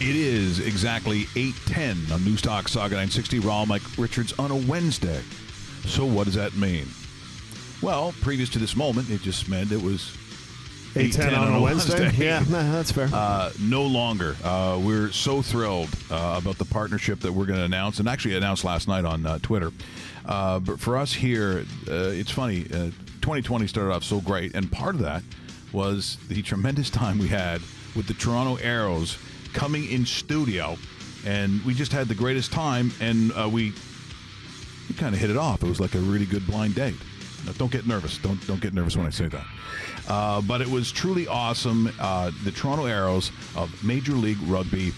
It is exactly 8:10 on Newstalk Saga 960. Raw Mike Richards on a Wednesday. So what does that mean? Well, previous to this moment, it just meant it was 8:10 on a Wednesday. Yeah, no, that's fair. No longer. We're so thrilled about the partnership that we're going to announce, and actually announced last night on Twitter. But for us here, it's funny. 2020 started off so great, and part of that was the tremendous time we had with the Toronto Arrows coming in studio, and we just had the greatest time, and we kind of hit it off. It was like a really good blind date. Now, don't get nervous. Don't get nervous when I say that. But it was truly awesome. The Toronto Arrows of Major League Rugby.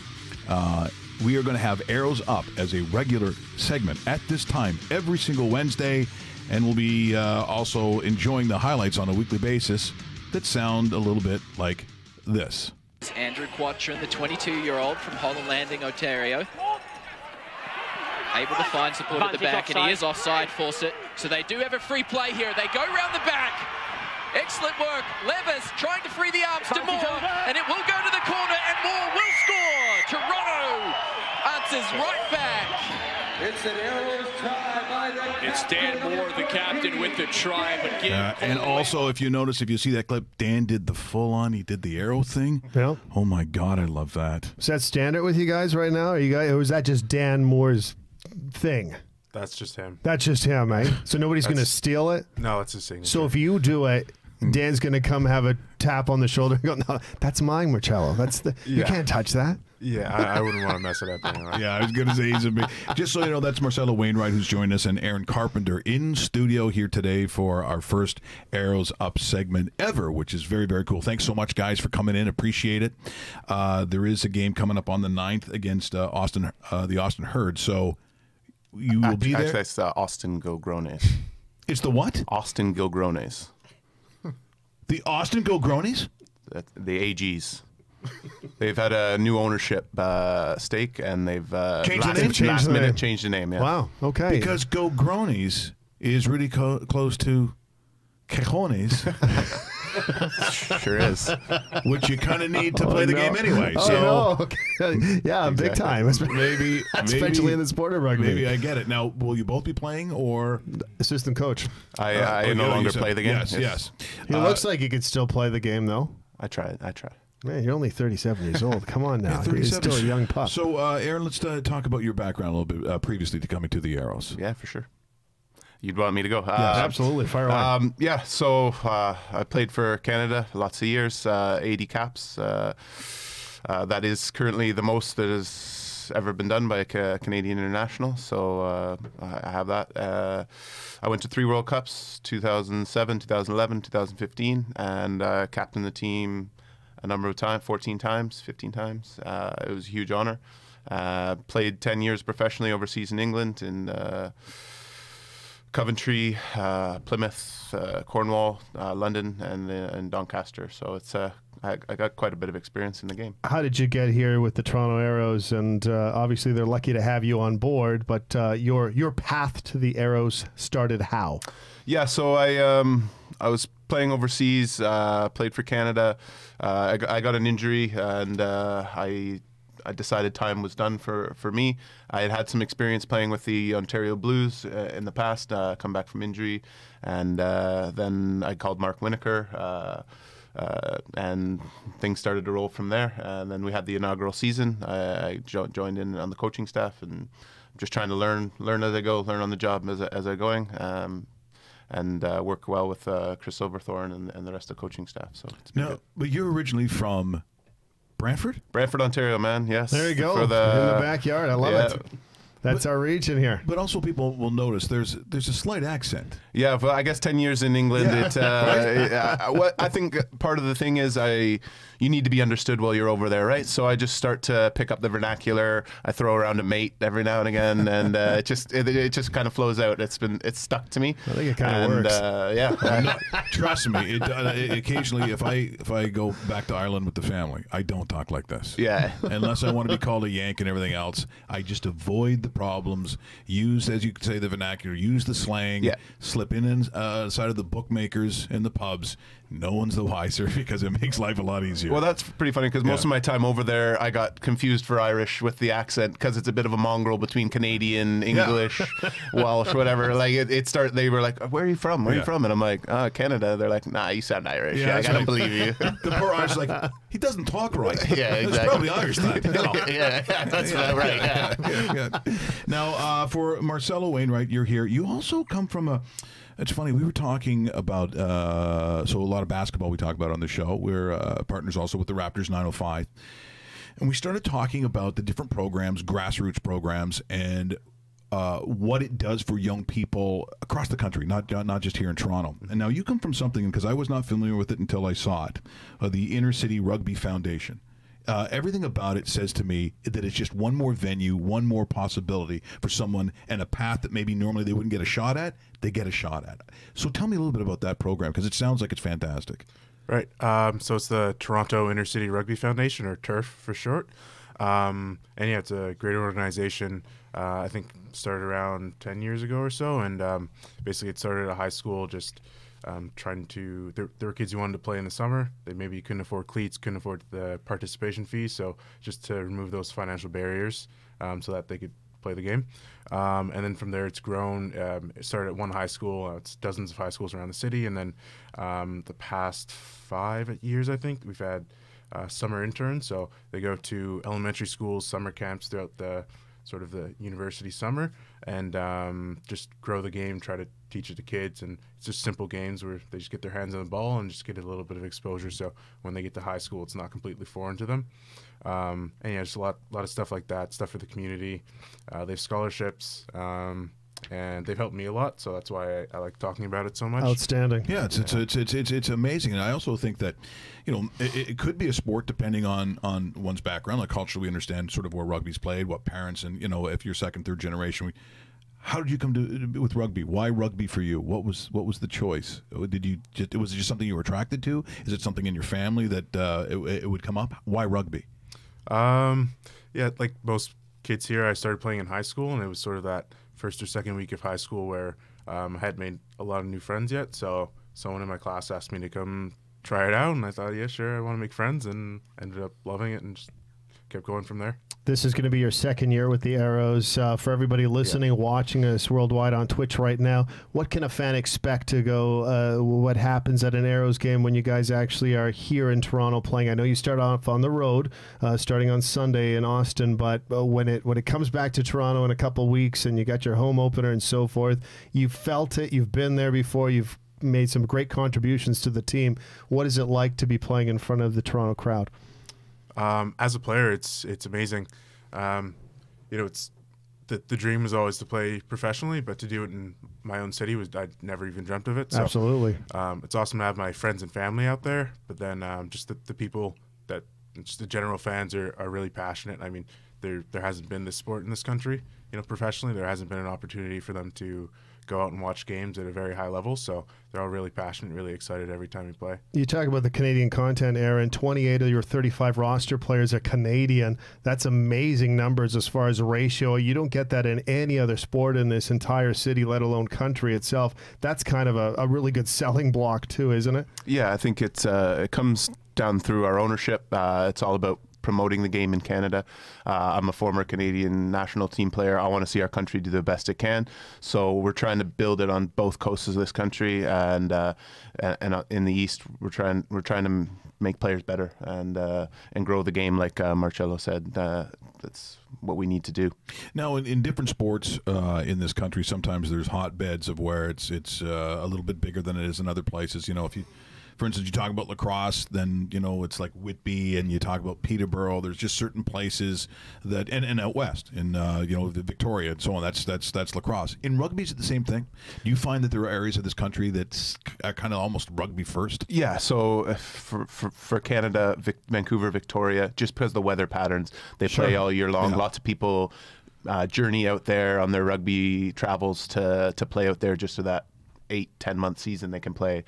We are going to have Arrows Up as a regular segment at this time every single Wednesday, and we'll be also enjoying the highlights on a weekly basis that sound a little bit like this. Andrew Quatrin, the 22-year-old from Holland Landing, Ontario. Able to find support at the back, and he is offside, force it. So they do have a free play here. They go round the back. Excellent work. Levis trying to free the arms to Moore, and it will go to the corner, and Moore will score. Toronto answers right back. It's an Arrows try by the It's Dan Moore, the captain, with the try. But and also, if you notice, if you see that clip, Dan did the full-on. He did the arrow thing. Yeah. Oh my God, I love that. Is that standard with you guys right now? Are you guys, or is that just Dan Moore's thing? That's just him. That's just him, eh? So nobody's going to steal it? No, it's his signature. So if you do it, Dan's going to come have a tap on the shoulder and go, no, that's mine, Marcello. That's the You can't touch that. Yeah, I wouldn't want to mess it up anyway. Yeah, I was going to say he's a big. Just so you know, that's Marcelo Wainwright who's joined us, and Aaron Carpenter in studio here today for our first Arrows Up segment ever, which is very, very cool. Thanks so much, guys, for coming in. Appreciate it. There is a game coming up on the 9th against the Austin Herd, so you will be there. Actually, it's Austin Gilgrones. It's the what? Austin Gilgrones. The Austin Gilgrones? The AGs. They've had a new ownership stake, and they've changed last minute changed the name. Yeah. Wow. Okay. Because Gilgrones is really close to Cajones. Sure is. Which you kind of need to play the game anyway. Oh, So no. Okay. Yeah, big time. maybe Especially in the sport of rugby. Maybe I get it. Now, will you both be playing, or assistant coach? I no longer play the game. Yes. He looks like he could still play the game, though. I tried. Man, you're only 37 years old. Come on now. Yeah, You're still a young pup. So, Aaron, let's talk about your background a little bit previously to coming to the Arrows. Yeah, for sure. You'd want me to go? Yes, absolutely. Fire away. Yeah, so I played for Canada lots of years, 80 caps. That is currently the most that has ever been done by a Canadian international. So I have that. I went to 3 World Cups, 2007, 2011, 2015, and captained the team a number of times, 14 times, 15 times. It was a huge honor. Played 10 years professionally overseas in England, in Coventry, Plymouth, Cornwall, London, and Doncaster. So it's I got quite a bit of experience in the game. How did you get here with the Toronto Arrows? And obviously they're lucky to have you on board, but your path to the Arrows started how? Yeah, so I was playing overseas, played for Canada. I got an injury, and I decided time was done for me. I had some experience playing with the Ontario Blues in the past, come back from injury, and then I called Mark Winokur, and things started to roll from there. And then we had the inaugural season. I joined in on the coaching staff, and just trying to learn as I go, learn on the job as I'm going, and work well with Chris Silverthorne and the rest of the coaching staff. So it's been good. But you're originally from Brantford? Brantford, Ontario, man. Yes. There you go. In the backyard. I love it. That's our region here. But also people will notice there's a slight accent. Yeah, well, I guess 10 years in England, I think part of the thing is you need to be understood while you're over there, right? So I just start to pick up the vernacular. I throw around a mate every now and again, and it just kind of flows out. It's stuck to me. I think it kind of works. Yeah. Trust me, occasionally if I go back to Ireland with the family, I don't talk like this. Yeah. Unless I want to be called a Yank and everything else, I just avoid the problems. Use, as you could say, the vernacular. Use the slang. Yeah. Slip in side of the bookmakers in the pubs, no one's the wiser because it makes life a lot easier. Well, that's pretty funny because most of my time over there, I got confused for Irish with the accent because it's a bit of a mongrel between Canadian, English, Welsh, whatever. Like it started. They were like, "Where are you from? Where are you from?" And I'm like, Canada." They're like, "Nah, you sound Irish. Yeah, I don't believe you." The poor Irish like, he doesn't talk right. Yeah, exactly. It's probably Irish then. Yeah, that's right. Yeah. Now, for Marcelo Wainwright, you're here. You also come from a. It's funny. We were talking about so a lot of basketball we talk about on the show. We're partners also with the Raptors 905, and we started talking about the different programs, grassroots programs, and what it does for young people across the country, not just here in Toronto. And now you come from something, because I was not familiar with it until I saw it, the Inner City Rugby Foundation. Everything about it says to me that it's just one more venue, one more possibility for someone, and a path that maybe normally they wouldn't get a shot at, they get a shot at. So tell me a little bit about that program, because it sounds like it's fantastic. Right. So it's the Toronto Inner City Rugby Foundation, or TURF for short. And yeah, it's a great organization. I think started around 10 years ago or so, and basically it started at a high school, just trying to. There were kids who wanted to play in the summer. They maybe couldn't afford cleats, couldn't afford the participation fee, so just to remove those financial barriers so that they could play the game. And then from there, it's grown. It started at one high school. It's dozens of high schools around the city, and then the past 5 years, I think, we've had summer interns. So they go to elementary schools, summer camps throughout the sort of the university summer, and just grow the game, try to teach it to kids. And it's just simple games where they just get their hands on the ball and just get a little bit of exposure, so when they get to high school, it's not completely foreign to them. And yeah, just a lot of stuff like that, stuff for the community. They have scholarships, and they've helped me a lot, so that's why I like talking about it so much. Outstanding. Yeah, it's amazing, and I also think that, it could be a sport depending on one's background. Like culturally, we understand sort of where rugby's played, what parents, and if you're second, third generation. How did you come to with rugby? Why rugby for you? What was the choice? Was it just something you were attracted to? Is it something in your family that it would come up? Why rugby? Yeah, like most kids here, I started playing in high school, and it was sort of that first or second week of high school where I hadn't made a lot of new friends yet. So someone in my class asked me to come try it out, and I thought, yeah, sure, I want to make friends, and ended up loving it and just kept going from there. This is going to be your second year with the Arrows. For everybody listening, watching us worldwide on Twitch right now, what can a fan expect to go, what happens at an Arrows game when you guys actually are here in Toronto playing? I know you start off on the road, starting on Sunday in Austin, but when it comes back to Toronto in a couple weeks and you got your home opener and so forth, you've felt it, you've been there before, you've made some great contributions to the team. What is it like to be playing in front of the Toronto crowd? As a player, it's amazing. It's the dream was always to play professionally, but to do it in my own city I'd never even dreamt of it. So, absolutely. It's awesome to have my friends and family out there, but then just the people that just the general fans are really passionate. I mean, there hasn't been this sport in this country, professionally. There hasn't been an opportunity for them to go out and watch games at a very high level, so they're all really passionate, really excited every time we play. You talk about the Canadian content, Aaron. 28 of your 35 roster players are Canadian. That's amazing numbers as far as ratio. You don't get that in any other sport in this entire city, let alone country itself. That's kind of a really good selling block too, isn't it? Yeah, I think it comes down through our ownership. It's all about promoting the game in Canada. I'm a former Canadian national team player. I want to see our country do the best it can. So we're trying to build it on both coasts of this country, and in the East, we're trying to make players better and grow the game, like Marcelo said. That's what we need to do. Now, in different sports in this country, sometimes there's hotbeds of where it's a little bit bigger than it is in other places. If you, for instance, you talk about lacrosse, then it's like Whitby, and you talk about Peterborough. There's just certain places that, and out west, in the Victoria and so on. That's lacrosse. In rugby, is it the same thing? Do you find that there are areas of this country that's kind of almost rugby first? Yeah. So for Canada, Vancouver, Victoria, just because of the weather patterns, they play all year long. Yeah. Lots of people journey out there on their rugby travels to play out there, just so that 8-10 month season they can play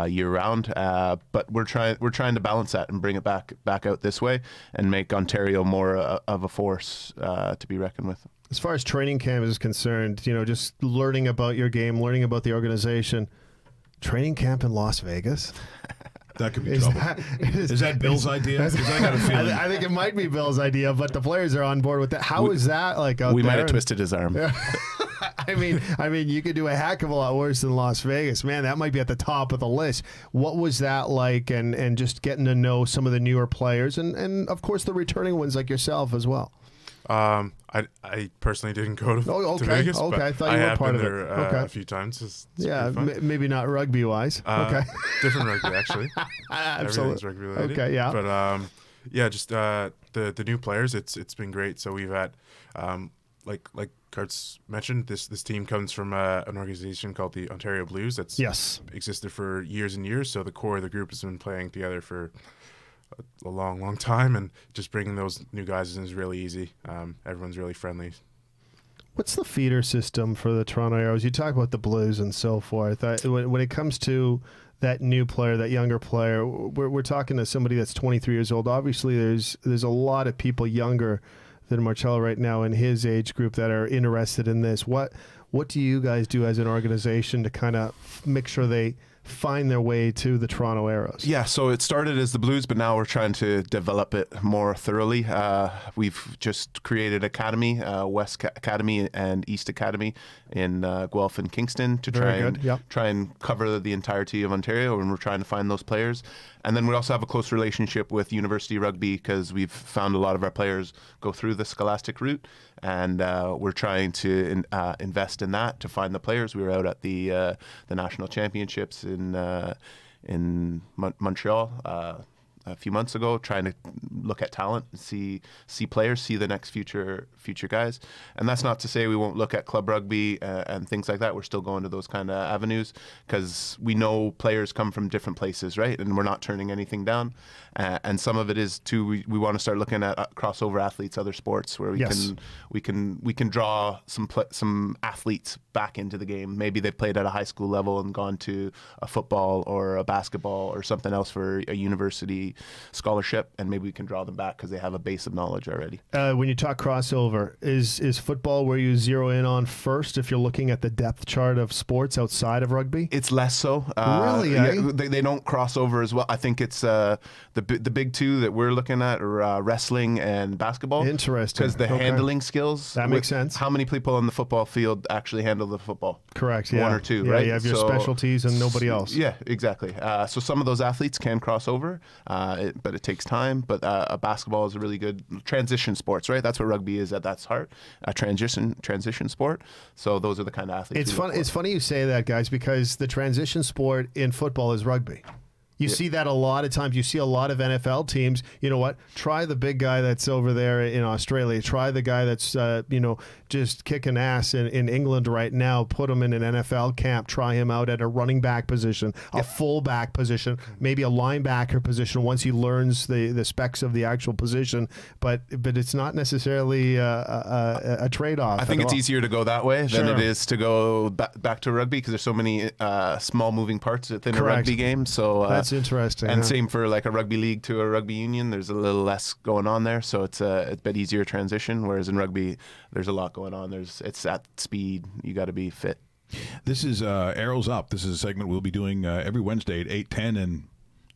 year round, but we're trying to balance that and bring it back out this way and make Ontario more of a force to be reckoned with. As far as training camp is concerned, just learning about your game, learning about the organization, Training camp in Las Vegas? That could be trouble. Is that Bill's idea? Because I got a feeling. I think it might be Bill's idea, but the players are on board with that. How is that like out We there? might have twisted his arm. I mean, you could do a heck of a lot worse than Las Vegas. Man, that might be at the top of the list. What was that like, and just getting to know some of the newer players, and of course the returning ones like yourself as well? I personally didn't go to Vegas. Okay, but I thought you were part of it. Okay. A few times. It's yeah, maybe not rugby wise. Okay, different rugby actually. Absolutely. Everything's rugby related. Okay, yeah. But yeah, just the new players. It's been great. So we've had like Kurtz mentioned, this team comes from an organization called the Ontario Blues that's existed for years and years. So the core of the group has been playing together for a long time, and just bringing those new guys in is really easy. Everyone's really friendly. What's the feeder system for the Toronto Arrows? You talk about the Blues and so forth. When it comes to that new player, that younger player, we're talking to somebody that's 23 years old. Obviously, there's a lot of people younger than Marcelo right now in his age group that are interested in this. What do you guys do as an organization to kind of make sure they find their way to the Toronto Arrows? Yeah, so it started as the Blues, but now we're trying to develop it more thoroughly. We've just created Academy, West Academy and East Academy in Guelph and Kingston to try and cover the entirety of Ontario, and we're trying to find those players. And then we also have a close relationship with University Rugby because we've found a lot of our players go through the Scholastic route, and we're trying to invest in that to find the players. We were out at the national championships in Montreal a few months ago, trying to look at talent and see players, see the next future guys. And that's not to say we won't look at club rugby and things like that. We're still going to those kind of avenues because we know players come from different places, right? And we're not turning anything down. And some of it is too. We want to start looking at crossover athletes, other sports where we can draw some athletes back into the game. Maybe they've played at a high school level and gone to a football or a basketball or something else for a university scholarship, and maybe we can draw them back because they have a base of knowledge already. When you talk crossover, is football where you zero in on first if you're looking at the depth chart of sports outside of rugby? It's less so. Really? Yeah, they don't cross over as well. I think it's the big two that we're looking at are wrestling and basketball. Interesting. Because the handling skills. That makes sense. How many people on the football field actually handle the football? Correct. Yeah. One or two, right? You have your specialties and nobody else. Yeah, exactly. So some of those athletes can cross over. But it takes time. But basketball is a really good transition sports, right? That's what rugby is at that's heart, a transition sport. So those are the kind of athletes. It's funny you say that, guys, because the transition sport in football is rugby. You see that a lot of times. You see a lot of NFL teams, you know what, try the big guy that's over there in Australia. Try the guy that's, just kicking ass in England right now. Put him in an NFL camp. Try him out at a running back position, a fullback position, maybe a linebacker position once he learns the specs of the actual position. But it's not necessarily a trade-off. I think it's easier to go that way than it is to go back to rugby because there's so many small moving parts within a rugby game. So that's interesting. And same for like a rugby league to a rugby union. There's a little less going on there, so it's a bit easier transition. Whereas in rugby, there's a lot going on. It's at speed. You got to be fit. This is Arrows Up. This is a segment we'll be doing every Wednesday at 8:10 and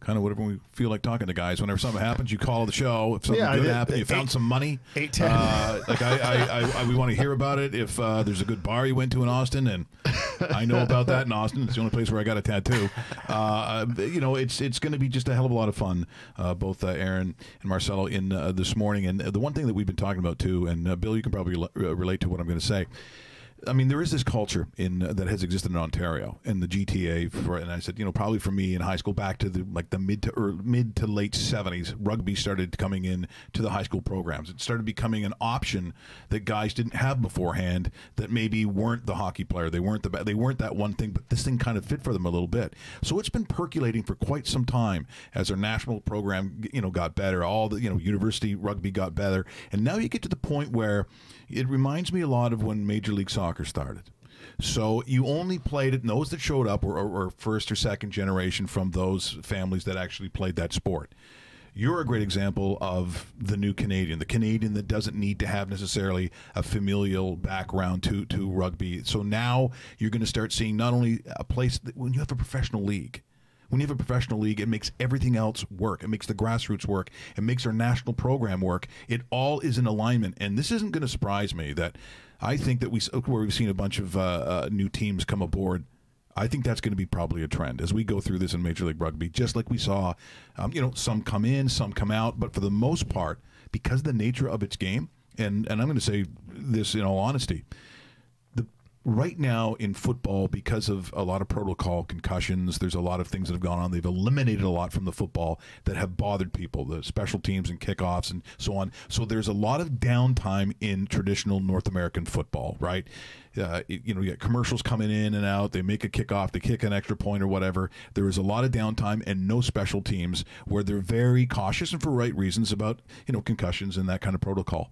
kind of whatever we feel like talking to guys. Whenever something happens, you call the show. If something good happens, you found some money. 8:10. We want to hear about it. If there's a good bar you went to in Austin, and I know about that in Austin. It's the only place where I got a tattoo. It's going to be just a hell of a lot of fun. Both Aaron and Marcelo in this morning, and the one thing that we've been talking about too, and Bill, you can probably relate to what I'm going to say. I mean, there is this culture that has existed in Ontario and the GTA. And I said, probably for me in high school, back to the mid to late 70s, rugby started coming in to the high school programs. It started becoming an option that guys didn't have beforehand. That maybe weren't the hockey player, they weren't that one thing, but this thing kind of fit for them a little bit. So it's been percolating for quite some time as our national program, got better. All the university rugby got better, and now you get to the point where it reminds me a lot of when Major League Soccer started. So you only played it, and those that showed up were first or second generation from those families that actually played that sport. You're a great example of the new Canadian, the Canadian that doesn't need to have necessarily a familial background to rugby. So now you're going to start seeing not only a place that when you have a professional league. When you have a professional league, it makes everything else work. It makes the grassroots work. It makes our national program work. It all is in alignment. And this isn't going to surprise me that I think that where we've seen a bunch of new teams come aboard. I think that's going to be probably a trend as we go through this in Major League Rugby, just like we saw, some come in, some come out. But for the most part, because of the nature of its game, and I'm going to say this in all honesty, right now in football, because of a lot of protocol, concussions, there's a lot of things that have gone on. They've eliminated a lot from the football that have bothered people, the special teams and kickoffs and so on. So there's a lot of downtime in traditional North American football, right? You get commercials coming in and out. They make a kickoff, they kick an extra point or whatever. There is a lot of downtime and no special teams where they're very cautious and for right reasons about, concussions and that kind of protocol.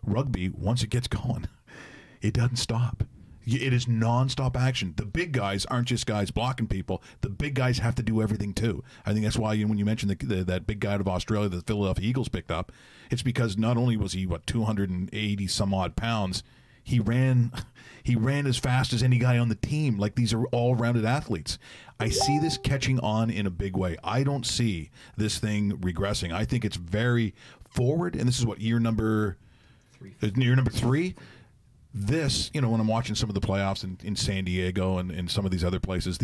Rugby, once it gets going, it doesn't stop. It is nonstop action. The big guys aren't just guys blocking people. The big guys have to do everything too. I think that's why when you mentioned that big guy out of Australia that the Philadelphia Eagles picked up, it's because not only was he 280 some odd pounds, he ran as fast as any guy on the team. Like, these are all-rounded athletes. I see this catching on in a big way. I don't see this thing regressing. I think it's very forward, and this is what year number 3. This, when I'm watching some of the playoffs in San Diego and some of these other places,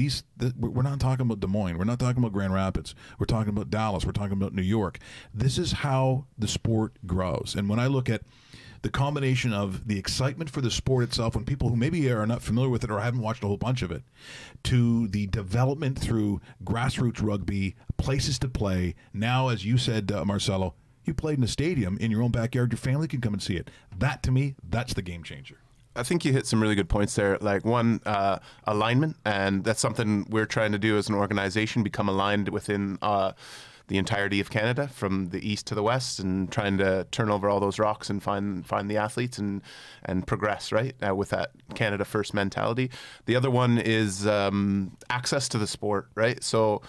we're not talking about Des Moines. We're not talking about Grand Rapids. We're talking about Dallas. We're talking about New York. This is how the sport grows. And when I look at the combination of the excitement for the sport itself, when people who maybe are not familiar with it or haven't watched a whole bunch of it, to the development through grassroots rugby, places to play. Now, as you said, Marcelo, you played in a stadium in your own backyard. Your family can come and see it. That, to me, that's the game changer. I think you hit some really good points there. Like, one, alignment, and that's something we're trying to do as an organization, become aligned within the entirety of Canada, from the east to the west, and trying to turn over all those rocks and find the athletes and progress, right, with that Canada first mentality. The other one is access to the sport, right? So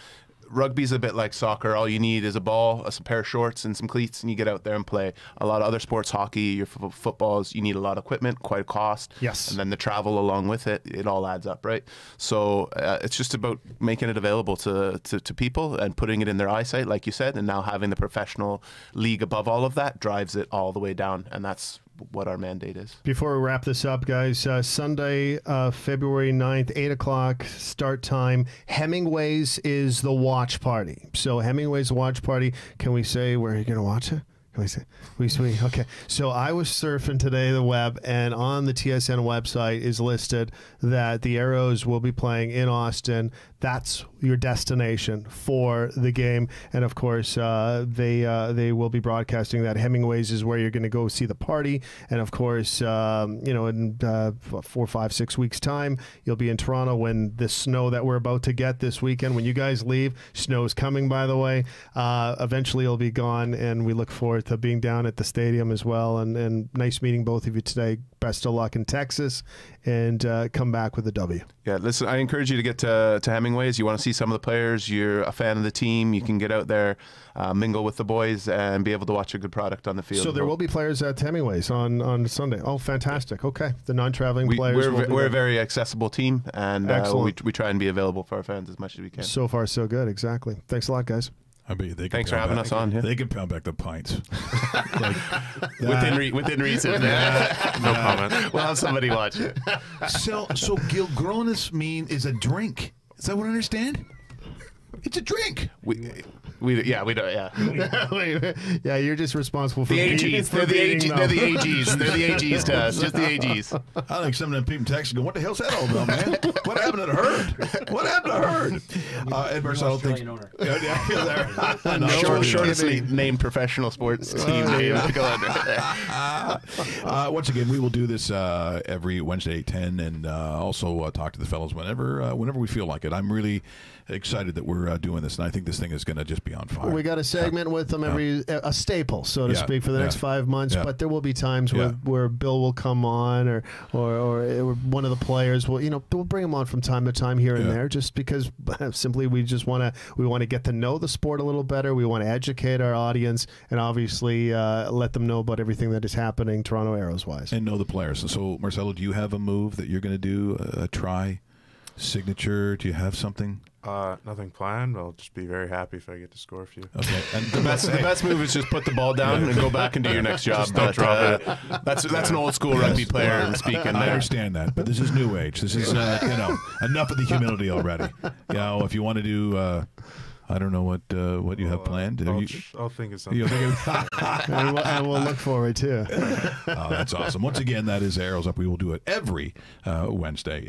rugby's a bit like soccer. All you need is a ball, a pair of shorts, and some cleats, and you get out there and play. A lot of other sports, hockey, your footballs, you need a lot of equipment, quite a cost. Yes. And then the travel along with it, it all adds up, right? So it's just about making it available to people and putting it in their eyesight, like you said, and now having the professional league above all of that drives it all the way down, and that's what our mandate is. Before we wrap this up, guys, Sunday, February 9th, 8 o'clock start time. Hemingway's is the watch party. So Hemingway's watch party. Can we say where you're going to watch it? Can we say? Okay. So I was surfing today the web, and on the TSN website is listed that the Arrows will be playing in Austin. That's your destination for the game, and of course they will be broadcasting that. Hemingway's is where you're going to go see the party, and of course in 4, 5, 6 weeks time you'll be in Toronto when the snow that we're about to get this weekend. When you guys leave, snow's coming, by the way. Eventually it'll be gone, and we look forward to being down at the stadium as well. And nice meeting both of you today. Best of luck in Texas, and come back with a W. Yeah, listen, I encourage you to get to Hemingway's. You want to see some of the players, you're a fan of the team, you can get out there, mingle with the boys, and be able to watch a good product on the field. So there will be players at Hemingway's on Sunday. Oh, fantastic. Okay. The non-traveling players. We're a very accessible team, and we try and be available for our fans as much as we can. So far, so good. Exactly. Thanks a lot, guys. Thanks for having us on. Yeah. They can pound back the pints. Within reason. No comment. We'll have somebody watch it. So Gilgronis is a drink. Is that what I understand? It's a drink. We don't. Yeah. Yeah, you're just responsible for the AGs. They're the AGs. They're the AGs to us. Just the AGs. I think some of them people text and go, "What the hell's that all about, man? What happened to the Herd? What happened to Herd?" Ed Marcelo thinks. Shortest named professional sports team name to go under. Once again, we will do this every Wednesday at 10, and also talk to the fellows whenever we feel like it. I'm really excited that we're for doing this, and I think this thing is going to just be on fire. We got a segment with them a staple, so to speak, for the next 5 months. Yeah. But there will be times where Bill will come on, or one of the players will, we'll bring him on from time to time here and there, just because simply we want to get to know the sport a little better. We want to educate our audience, and obviously let them know about everything that is happening Toronto Arrows wise, and know the players. So Marcelo, do you have a move that you're going to do? A try signature? Do you have something? Nothing planned. I'll just be very happy if I get to score a few. Okay. And The best move is just put the ball down and go back and do your next job. Just don't drop it. That's an old school rugby player speaking I there. understand that, but this is new age. This is enough of the humility already. If you want to do, I don't know what you have planned. I'll think of something. and we'll look forward to it. Oh, that's awesome. Once again, that is Arrows Up. We will do it every Wednesday.